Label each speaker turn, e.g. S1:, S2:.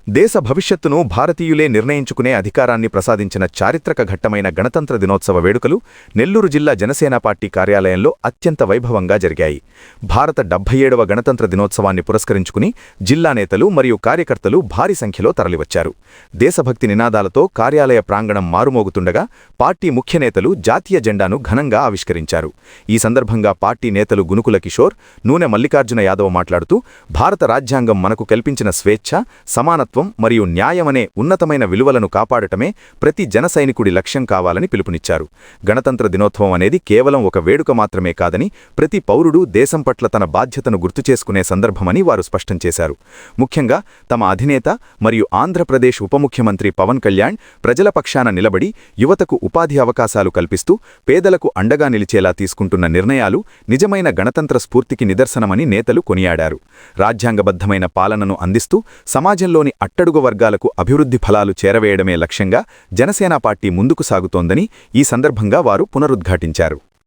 S1: దేశ భవిష్యత్తును భారతీయులే నిర్ణయించుకునే అధికారాన్ని ప్రసాదించిన చారిత్రక ఘట్టమైన గణతంత్ర దినోత్సవ వేడుకలు నెల్లూరు జిల్లా జనసేన పార్టీ కార్యాలయంలో అత్యంత వైభవంగా జరిగాయి. భారత 77వ గణతంత్ర దినోత్సవాన్ని పురస్కరించుకుని జిల్లా నేతలు మరియు కార్యకర్తలు భారీ సంఖ్యలో తరలివచ్చారు. దేశభక్తి నినాదాలతో కార్యాలయ ప్రాంగణం మారుమోగుతుండగా పార్టీ ముఖ్య నేతలు జాతీయ జెండాను ఘనంగా ఆవిష్కరించారు. ఈ సందర్భంగా పార్టీ నేతలు గునుకుల కిషోర్, నూనె మల్లికార్జున యాదవ్ మాట్లాడుతూ భారత రాజ్యాంగం మనకు కల్పించిన స్వేచ్ఛ, సమానత్వం మరియు న్యాయమనే ఉన్నతమైన విలువలను కాపాడటమే ప్రతి జన సైనికుడి లక్ష్యం కావాలని పిలుపునిచ్చారు. గణతంత్ర దినోత్సవం అనేది కేవలం ఒక వేడుక మాత్రమే కాదని ప్రతి పౌరుడు దేశం పట్ల తన బాధ్యతను గుర్తుచేసుకునే సందర్భమని వారు స్పష్టం చేశారు. ముఖ్యంగా తమ అధినేత మరియు ఆంధ్రప్రదేశ్ ఉప ముఖ్యమంత్రి పవన్ కళ్యాణ్ ప్రజల పక్షాన నిలబడి యువతకు ఉపాధి అవకాశాలు కల్పిస్తూ పేదలకు అండగా నిలిచేలా తీసుకుంటున్న నిర్ణయాలు నిజమైన గణతంత్ర స్ఫూర్తికి నిదర్శనమని నేతలు కొనియాడారు. రాజ్యాంగబద్ధమైన పాలనను అందిస్తూ సమాజంలోని అట్టడుగు వర్గాలకు అభివృద్ధి ఫలాలు చేరవేయడమే లక్ష్యంగా జనసేన పార్టీ ముందుకు సాగుతోందని ఈ సందర్భంగా వారు పునరుద్ఘాటించారు.